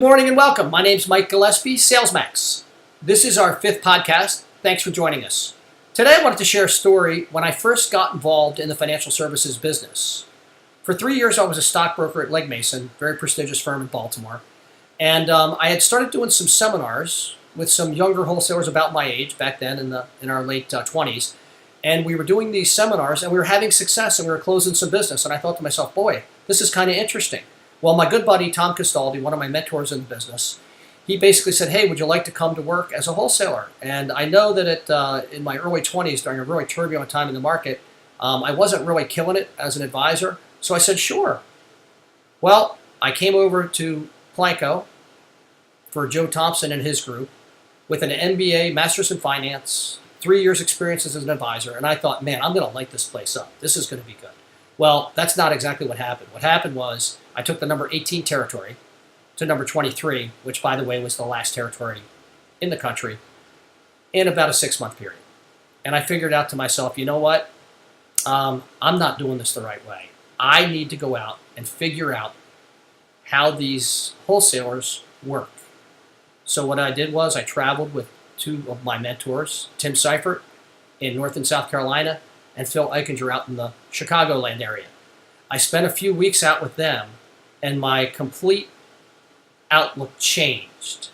Morning and welcome. My name's Mike Gillespie, SalesMax. This is our 5th podcast. Thanks for joining us. Today I wanted to share a story when I first got involved in the financial services business. For 3 years I was a stockbroker at Legg Mason, very prestigious firm in Baltimore. And I had started doing some seminars with some younger wholesalers about my age back then in our late 20s. And we were doing these seminars and we were having success and we were closing some business. And I thought to myself, boy, this is kind of interesting. Well, my good buddy, Tom Castaldi, one of my mentors in the business, he basically said, hey, would you like to come to work as a wholesaler? And I know that in my early 20s, during a really turbulent time in the market, I wasn't really killing it as an advisor. So I said, sure. Well, I came over to Planko for Joe Thompson and his group with an MBA, Master's in Finance, 3 years experience as an advisor. And I thought, man, I'm going to light this place up. This is going to be good. Well, that's not exactly what happened. What happened was I took the number 18 territory to number 23, which, by the way, was the last territory in the country, in about a 6-month period. And I figured out to myself, you know what? I'm not doing this the right way. I need to go out and figure out how these wholesalers work. So what I did was I traveled with 2 of my mentors, Tim Seifert in North and South Carolina, and Phil Eichinger out in the Chicagoland area. I spent a few weeks out with them, and my complete outlook changed.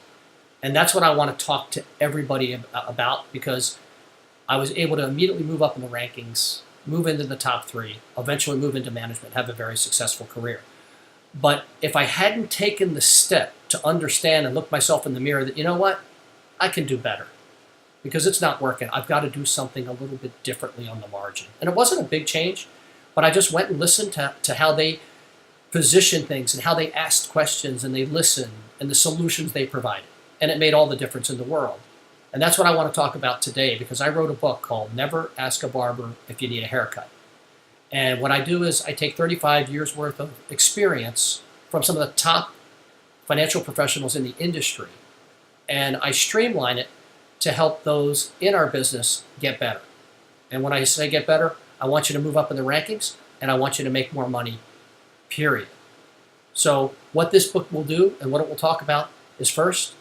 And that's what I want to talk to everybody about, because I was able to immediately move up in the rankings, move into the top 3, eventually move into management, have a very successful career. But if I hadn't taken the step to understand and look myself in the mirror that, you know what, I can do better. Because it's not working. I've got to do something a little bit differently on the margin. And it wasn't a big change, but I just went and listened to how they position things and how they asked questions and they listened and the solutions they provided. And it made all the difference in the world. And that's what I want to talk about today, because I wrote a book called Never Ask a Barber If You Need a Haircut. And what I do is I take 35 years worth of experience from some of the top financial professionals in the industry, and I streamline it to help those in our business get better. And when I say get better, I want you to move up in the rankings and I want you to make more money, period. So what this book will do and what it will talk about is, first,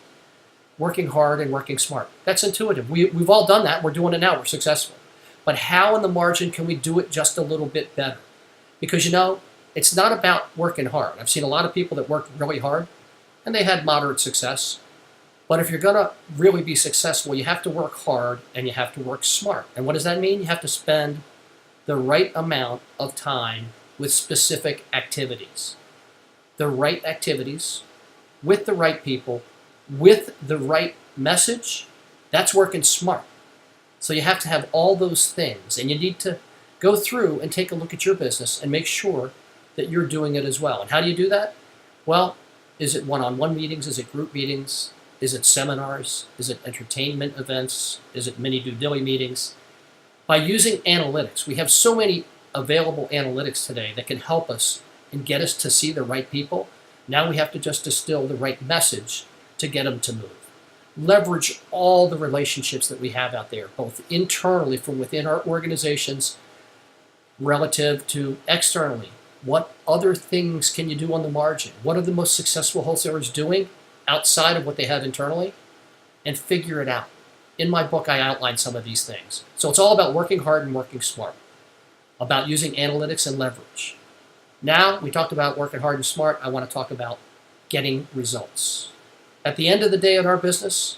working hard and working smart. That's intuitive. We've all done that. We're doing it now. We're successful. But how in the margin can we do it just a little bit better? Because, you know, it's not about working hard. I've seen a lot of people that work really hard and they had moderate success. But if you're going to really be successful, you have to work hard and you have to work smart. And what does that mean? You have to spend the right amount of time with specific activities. The right activities, with the right people, with the right message, that's working smart. So you have to have all those things, and you need to go through and take a look at your business and make sure that you're doing it as well. And how do you do that? Well, is it one-on-one meetings? Is it group meetings? Is it seminars? Is it entertainment events? Is it mini due diligence meetings? By using analytics, we have so many available analytics today that can help us and get us to see the right people. Now we have to just distill the right message to get them to move. Leverage all the relationships that we have out there, both internally from within our organizations, relative to externally. What other things can you do on the margin? What are the most successful wholesalers doing outside of what they have internally? And figure it out. In my book, I outline some of these things. So it's all about working hard and working smart, about using analytics and leverage. Now, we talked about working hard and smart. I want to talk about getting results. At the end of the day in our business,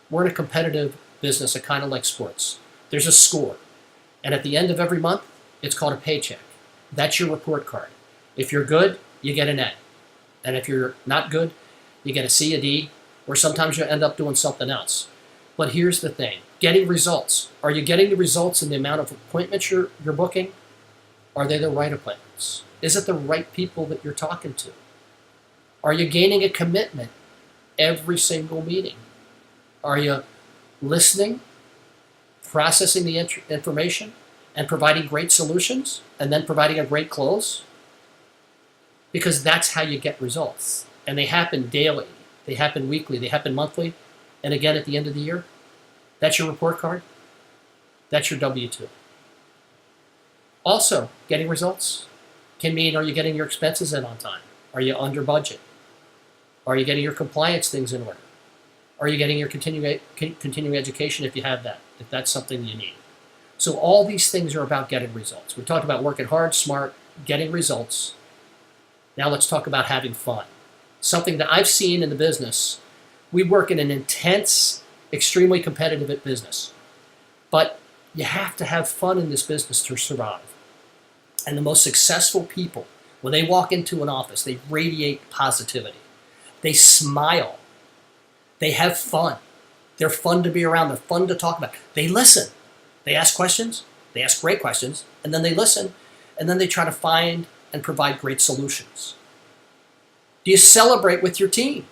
we're in a competitive business, kind of like sports. There's a score. And at the end of every month, it's called a paycheck. That's your report card. If you're good, you get an A. And if you're not good, you get a C, a D, or sometimes you end up doing something else. But here's the thing, getting results. Are you getting the results in the amount of appointments you're booking? Are they the right appointments? Is it the right people that you're talking to? Are you gaining a commitment every single meeting? Are you listening, processing the information, and providing great solutions, and then providing a great close? Because that's how you get results. And they happen daily, they happen weekly, they happen monthly, and again at the end of the year. That's your report card. That's your W-2. Also, getting results can mean, are you getting your expenses in on time? Are you under budget? Are you getting your compliance things in order? Are you getting your continuing education if you have that, if that's something you need? So all these things are about getting results. We talked about working hard, smart, getting results. Now let's talk about having fun. Something that I've seen in the business. We work in an intense, extremely competitive business. But you have to have fun in this business to survive. And the most successful people, when they walk into an office, they radiate positivity. They smile. They have fun. They're fun to be around. They're fun to talk about. They listen. They ask questions. They ask great questions. And then they listen. And then they try to find and provide great solutions. Do you celebrate with your team?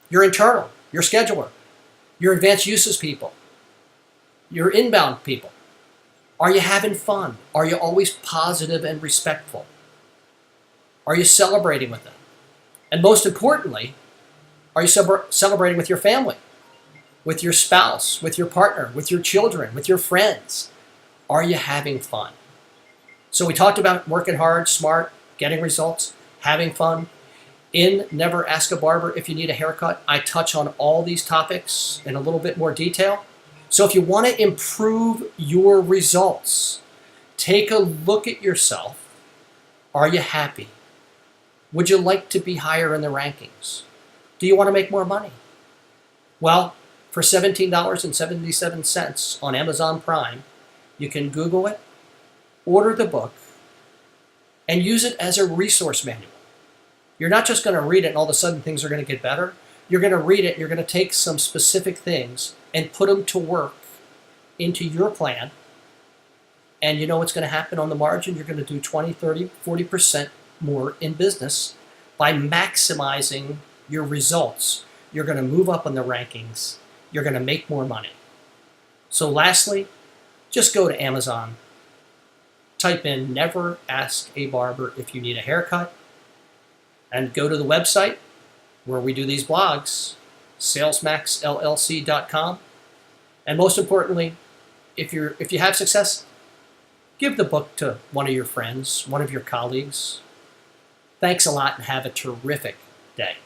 Your internal, your scheduler, your advanced uses people, your inbound people? Are you having fun? Are you always positive and respectful? Are you celebrating with them? And most importantly, are you celebrating with your family, with your spouse, with your partner, with your children, with your friends? Are you having fun? So we talked about working hard, smart, getting results, having fun. In Never Ask a Barber If You Need a Haircut, I touch on all these topics in a little bit more detail. So if you want to improve your results, take a look at yourself. Are you happy? Would you like to be higher in the rankings? Do you want to make more money? Well, for $17.77 on Amazon Prime, you can Google it, order the book, and use it as a resource manual. You're not just going to read it and all of a sudden things are going to get better. You're going to read it, you're going to take some specific things and put them to work into your plan. And you know what's going to happen on the margin? You're going to do 20, 30, 40% more in business by maximizing your results. You're going to move up on the rankings. You're going to make more money. So lastly, just go to Amazon. Type in Never Ask a Barber If You Need a Haircut. And go to the website where we do these blogs, salesmaxllc.com. And most importantly, if you have success, give the book to one of your friends, one of your colleagues. Thanks a lot and have a terrific day.